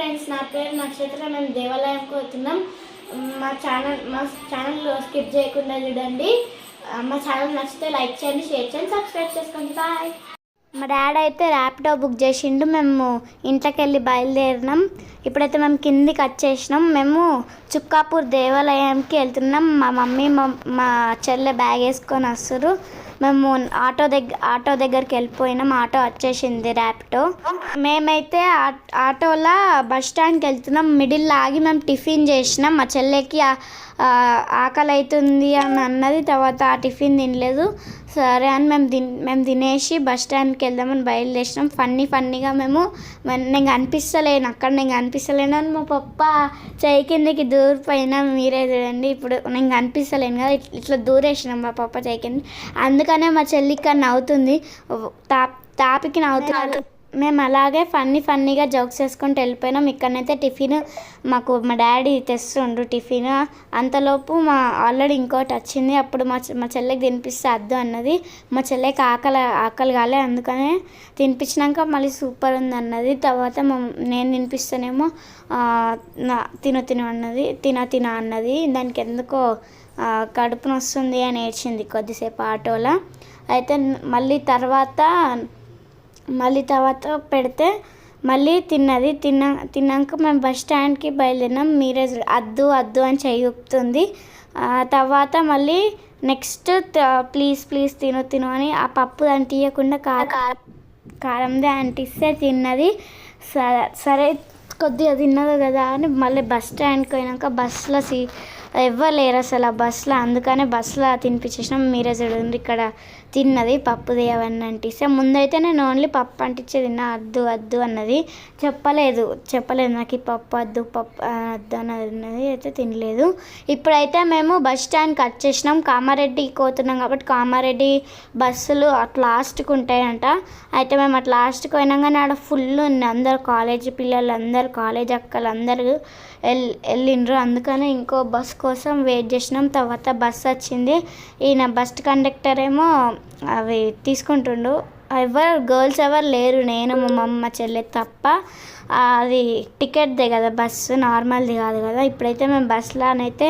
Friends, నా పేరు నక్షత్ర. మేము దేవాలయంకి పోతున్నాం. మా ఛానల్ స్కిప్ చేయకుండా చూడండి. మా ఛానల్ నచ్చితే లైక్ చేయండి, షేర్ చేయండి, సబ్స్క్రైబ్ చేసుకోండి. బాయ్. మా డాడీ అయితే ర్యాపిడో బుక్ చేసిండు. మేము ఇంట్లోకి వెళ్ళి బయలుదేరినాం. ఇప్పుడైతే మేము కిందికి వచ్చేసినాం. మేము చుక్కాపూర్ దేవాలయంకి వెళ్తున్నాం. మా మమ్మీ మా చెల్లె బ్యాగ్ వేసుకొని వస్తారు. మేము ఆటో దగ్గరికి వెళ్ళిపోయినాం. ఆటో వచ్చేసింది, ర్యాపిడో. మేమైతే ఆటోలో బస్ స్టాండ్కి వెళ్తున్నాం. మిడిల్లో ఆగి మేము టిఫిన్ చేసినాం. మా చెల్లెకి ఆకలి అవుతుంది అని అన్నది. తర్వాత ఆ టిఫిన్ తినలేదు. సరే అని మేము తినేసి బస్ స్టాండ్కి వెళ్దామని బయలుదేరినాం. ఫన్నీగా నేను కనిపిస్తలేను అని మా పప్ప చెయ్యి కిందకి దూరిపోయినా. మీరే చూడండి. ఇప్పుడు నేను కనిపిస్తలేను కదా, ఇట్లా దూరేసినాం మా పప్ప చెయ్యి కింద. అందుకనే మా చెల్లి ఇక్కడ నవ్వుతుంది, తాపికి నవ్వుతుంది. మేము అలాగే ఫన్నీగా జోక్స్ వేసుకుంటూ వెళ్ళిపోయినాం. ఇక్కడనైతే టిఫిన్ మా డాడీ తెస్తుండ్రు టిఫిన్. అంతలోపు ఆల్రెడీ ఇంకోటి వచ్చింది. అప్పుడు మా చెల్లెకి తినిపిస్తే అద్దు అన్నది. మా చెల్లెకి ఆకలి కాలే, అందుకనే తినిపించినాక మళ్ళీ సూపర్ ఉంది అన్నది. తర్వాత నేను తినిపిస్తేనేమో తిను అన్నది, తిన అన్నది. దానికి ఎందుకో కడుపు నొస్తుంది అని ఏడ్చింది కొద్దిసేపు ఆటోలో. అయితే మళ్ళీ తర్వాత పెడితే మళ్ళీ తిన్నది. తిన్నాక మేము బస్ స్టాండ్కి బయలుదేరినాం. మీరే అద్దు అని చెయ్యుపుతుంది. తర్వాత మళ్ళీ నెక్స్ట్ ప్లీజ్ తిను అని ఆ పప్పు దాన్ని తీయకుండా కారందే అంటిస్తే తిన్నది. సరే కొద్దిగా తిన్నది కదా అని మళ్ళీ బస్ స్టాండ్కి పోయినాక బస్సులో ఎవ్వరు లేరు అసలు ఆ బస్సులో. అందుకనే బస్సులో తినిపించేసినాం. మీరే చూడండి, ఇక్కడ తిన్నది పప్పు అవన్నీ అంటిస్తే. ముందైతే నేను ఓన్లీ పప్పు అంటించే తిన్నా. అద్దు అన్నది. చెప్పలేదు నాకు ఈ పప్పు వద్దు అన్నది అయితే తినలేదు. ఇప్పుడైతే మేము బస్ స్టాండ్కి వచ్చేసినాం. కామారెడ్డికి పోతున్నాం కాబట్టి కామారెడ్డి బస్సులు అట్లా లాస్ట్కి ఉంటాయంట. అయితే మేము అట్లా లాస్ట్కి పోయినాగానే ఆడ ఫుల్ ఉంది. అందరు కాలేజీ పిల్లలు, అందరు కాలేజ్ అక్కలు అందరు వెళ్ళిండ్రు. అందుకని ఇంకో బస్ కోసం వెయిట్ చేసినాం. తర్వాత బస్ వచ్చింది. ఈయన బస్ కండక్టర్ ఏమో అవి తీసుకుంటుండు. గర్ల్స్ ఎవరు లేరు, నేను మా మమ్మ చెల్లె తప్ప. అది టికెట్దే కదా బస్సు, నార్మల్ది కాదు కదా. ఇప్పుడైతే మేము బస్సులోనైతే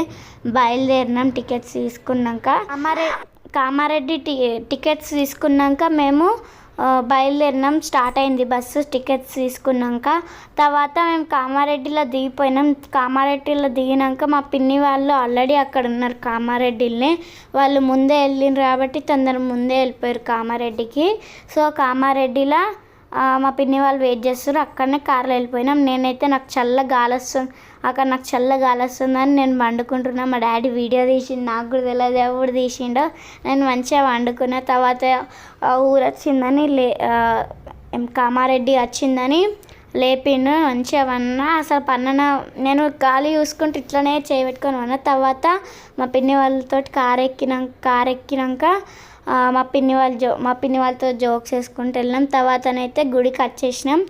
బయలుదేరినాం. టికెట్స్ తీసుకున్నాక కామారెడ్డి టికెట్స్ తీసుకున్నాక మేము బయలుదేరినాం. స్టార్ట్ అయింది బస్సు. టికెట్స్ తీసుకున్నాక తర్వాత మేము కామారెడ్డిలో దిగిపోయినాం. కామారెడ్డిలో దిగినాక మా పిన్ని వాళ్ళు ఆల్రెడీ అక్కడ ఉన్నారు కామారెడ్డిలోనే. వాళ్ళు ముందే వెళ్ళిండ్రు కాబట్టి ముందే వెళ్ళిపోయారు కామారెడ్డికి. సో కామారెడ్డిలో మా పిన్ని వాళ్ళు వెయిట్ చేస్తారు. అక్కడనే కార్లో వెళ్ళిపోయినాం. నేనైతే నాకు చల్ల గాలి వస్తుందని నేను వండుకుంటున్నా. మా డాడీ వీడియో తీసిండు, నాకు కూడా తెలియదు ఎవడు తీసిండో. నేను మంచిగా వండుకున్న. తర్వాత ఊరు వచ్చిందని కామారెడ్డి వచ్చిందని లేపిండు. మంచిగా వన్నా. అసలు నేను గాలి చూసుకుంటూ ఇట్లనే చేయబెట్టుకొని వన్నా. తర్వాత మా పిన్ని వాళ్ళతో కారు ఎక్కినాక మా పిన్ని వాళ్ళతో జోక్స్ వేసుకుంటూ వెళ్ళినాం. తర్వాతనైతే గుడికి వచ్చేసినాం.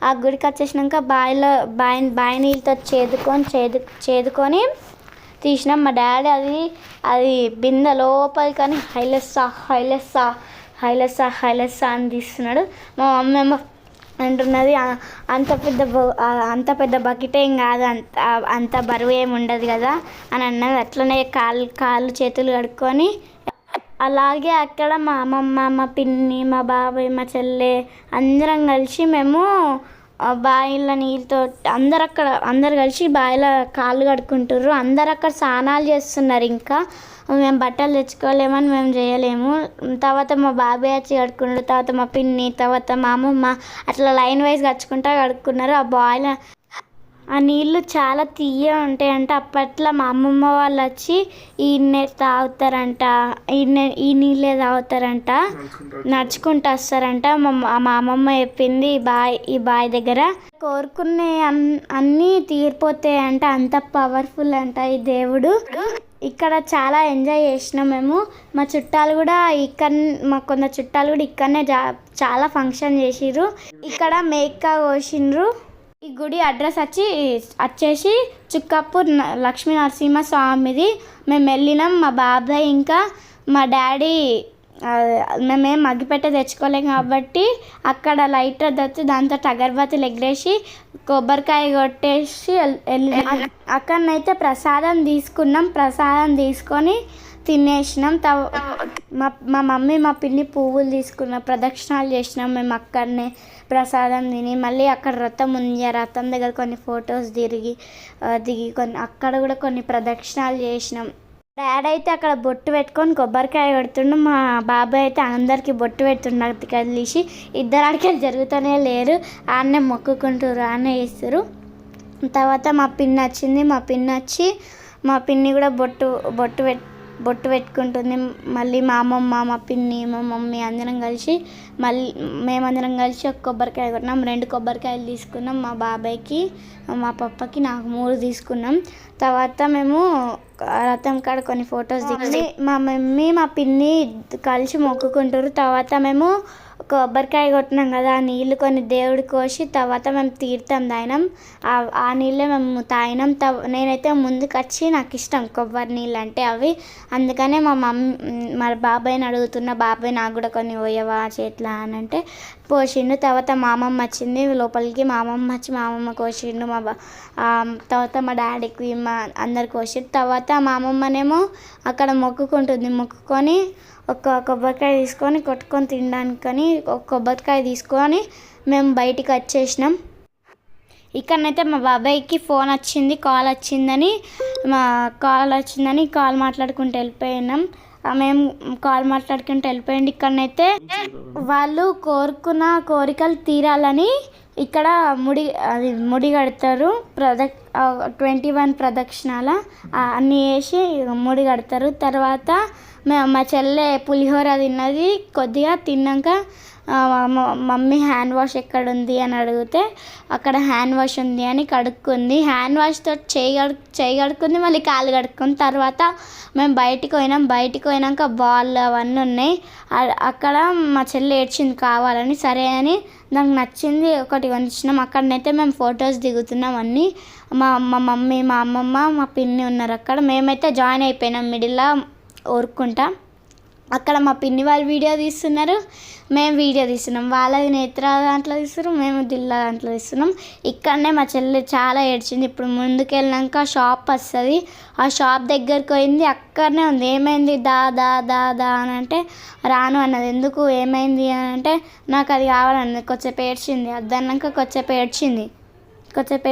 ఆ గుడికి వచ్చేసినాక బావి నీళ్ళతో చేదుకొని తీసినాం. మా డాడీ అది బిందె లోపలి కానీ హైలెస్సా అని తీస్తున్నాడు. మా మమ్మీ ఏమో అంటున్నది అంత పెద్ద బకెట్ ఏం కాదు, అంత బరువు ఏమి ఉండదు కదా అని అన్నది. అట్లనే కాళ్ళు చేతులు కడుక్కొని అలాగే అక్కడ మా అమ్మమ్మ, మా పిన్ని, మా బాబాయ్, మా చెల్లె అందరం కలిసి మేము బావిలో నీళ్ళతో అందరు కలిసి బావిలో కాళ్ళు కడుక్కుంటారు. అందరు అక్కడ స్నానాలు చేస్తున్నారు. ఇంకా మేము బట్టలు తెచ్చుకోలేమని మేము చేయలేము. తర్వాత మా బాబాయ్ వచ్చి కడుక్కున్నాడు. తర్వాత మా పిన్ని, తర్వాత మా అమ్మమ్మ అట్లా లైన్ వైజ్ కడుక్కున్నారు. ఆ బావిలో ఆ నీళ్ళు చాలా తీయగా ఉంటాయంట. అప్పట్లో మా అమ్మమ్మ వాళ్ళు వచ్చి ఈ నీళ్ళే తాగుతారంట, నడుచుకుంటూ వస్తారంట. మా అమ్మమ్మ చెప్పింది ఈ బావి దగ్గర కోరుకునే అన్నీ తీరిపోతాయంట. అంత పవర్ఫుల్ అంట ఈ దేవుడు. ఇక్కడ చాలా ఎంజాయ్ చేసినాం మేము. మా చుట్టాలు కూడా కొందరు చుట్టాలు కూడా ఇక్కడనే చాలా ఫంక్షన్ చేసిర్రు. ఇక్కడ మేక కోసిండ్రు. ఈ గుడి అడ్రస్ వచ్చేసి చుక్కాపూర్ లక్ష్మీ నరసింహ స్వామిది. మేము వెళ్ళినాం. మా బాబాయ్ ఇంకా మా డాడీ మేమేం అగ్గిపెట్టె తెచ్చుకోలేం కాబట్టి అక్కడ లైటర్ తెచ్చి దాంతో అగరబత్తులు ఎగరేసి కొబ్బరికాయ కొట్టేసి అక్కడనైతే ప్రసాదం తీసుకున్నాం. ప్రసాదం తీసుకొని తినేసినాం. మా మమ్మీ మా పిన్ని పువ్వులు తీసుకున్న ప్రదక్షిణాలు చేసినాం మేము అక్కడనే ప్రసాదం తిని. మళ్ళీ అక్కడ రథం ఉంది, ఆ రథం దగ్గర కొన్ని ఫొటోస్ దిగి కొన్ని అక్కడ కూడా కొన్ని ప్రదక్షిణాలు చేసినాం. డాడీ అయితే అక్కడ బొట్టు పెట్టుకొని కొబ్బరికాయ కొడుతుండు, మా బాబాయ్ అయితే అందరికీ బొట్టు పెడుతుండు కలిసి. ఇద్దరు అడిగేది జరుగుతూనే లేరు, ఆడనే మొక్కుకుంటారు, ఆడనే చేస్తారు. తర్వాత మా పిన్ని వచ్చింది, మా పిన్ని వచ్చి మా పిన్ని కూడా బొట్టు పెట్టుకుంటుంది. మళ్ళీ మా అమ్మమ్మ, మా పిన్ని, మా మమ్మీ అందరం కలిసి మేమందరం కలిసి ఒక కొబ్బరికాయ కొట్టినాం. 2 కొబ్బరికాయలు తీసుకున్నాం, మా బాబాయ్కి మా పప్పకి నాకు 3 తీసుకున్నాం. తర్వాత మేము రథం కాడ కొన్ని ఫొటోస్ దిగి మా మమ్మీ మా పిన్ని కలిసి మొక్కుకుంటారు. తర్వాత మేము కొబ్బరికాయ కొట్టినాం కదా, ఆ నీళ్ళు కొన్ని దేవుడికి కోసి తర్వాత మేము తీర్థం తాగినాం. ఆ నీళ్ళే మేము తాగినాం. నేనైతే ముందుకు వచ్చి నాకు ఇష్టం కొబ్బరి నీళ్ళు అంటే అవి, అందుకనే మా బాబాయ్ని అడుగుతున్నా, బాబాయ్ నాకు కూడా కొన్ని పోయవా చేట్లా అని అంటే పోసిండు. తర్వాత మా అమ్మమ్మ వచ్చింది లోపలికి, మా అమ్మమ్మ వచ్చి మా అమ్మమ్మ కోసిండు, తర్వాత మా డాడీకి అందరు కోసిండు. తర్వాత మా అమ్మమ్మనేమో అక్కడ మొక్కుకొని ఒక కొబ్బరికాయ తీసుకొని కొట్టుకొని తినడానికని ఒక కొబ్బరికాయ తీసుకొని మేము బయటికి వచ్చేసినాం. ఇక్కడనైతే మా బాబాయ్కి ఫోన్ వచ్చింది, కాల్ మాట్లాడుకుంటూ వెళ్ళిపోయినాం. మేము కాల్ మాట్లాడుకుంటూ వెళ్ళిపోయింది. ఇక్కడనైతే వాళ్ళు కోరుకున్న కోరికలు తీరాలని ఇక్కడ ముడి కడతారు. 21 ప్రదక్షిణాల అన్నీ వేసి ముడి కడతారు. తర్వాత మా చెల్లె పులిహోర తిన్నది. కొద్దిగా తిన్నాక మమ్మీ హ్యాండ్ వాష్ ఎక్కడ ఉంది అని అడిగితే అక్కడ హ్యాండ్ వాష్ ఉంది అని కడుక్కుంది. హ్యాండ్ వాష్తో చేయి కడుక్కుంది, మళ్ళీ కాళ్ళు కడుక్కుంది. తర్వాత మేము బయటికి పోయినాక బాల్ అవన్నీ ఉన్నాయి. అక్కడ మా చెల్లి ఏడ్చింది కావాలని, సరే అని నాకు నచ్చింది ఒకటి కొనిచ్చినాం. అక్కడనైతే మేము ఫొటోస్ దిగుతున్నాం అన్నీ. మా మమ్మీ, మా అమ్మమ్మ, మా పిన్ని ఉన్నారు అక్కడ. మేమైతే జాయిన్ అయిపోయినాం మిడిల్లో ఊరుకుంటా. అక్కడ మా పిన్ని వాళ్ళు వీడియో తీస్తున్నారు, మేము వీడియో తీస్తున్నాం. వాళ్ళది నేత్ర దాంట్లో తీస్తున్నారు, మేము దిల్లా దాంట్లో తీస్తున్నాం. ఇక్కడనే మా చెల్లి చాలా ఏడ్చింది. ఇప్పుడు ముందుకు వెళ్ళినాక షాప్ వస్తుంది, ఆ షాప్ దగ్గరికి పోయింది, అక్కడనే ఉంది. ఏమైంది దా దా దా దా అని అంటే రాను అన్నది. ఎందుకు ఏమైంది అని అంటే నాకు అది కావాలన్నది. కొంచెంసేపు ఏడ్చింది, అద్దన్నాక కొంచెంసేపు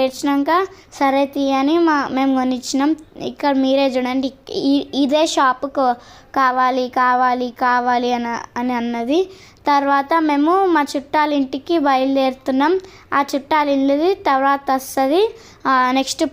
ఏడ్చినాక సరే తీయని మేము కొనిచ్చినాం. ఇక్కడ మీరే చూడండి, ఇదే షాపు కావాలి అని అన్నది. తర్వాత మేము మా చుట్టాల ఇంటికి బయలుదేరుతున్నాం. ఆ చుట్టాల ఇల్లుది తర్వాత వస్తుంది నెక్స్ట్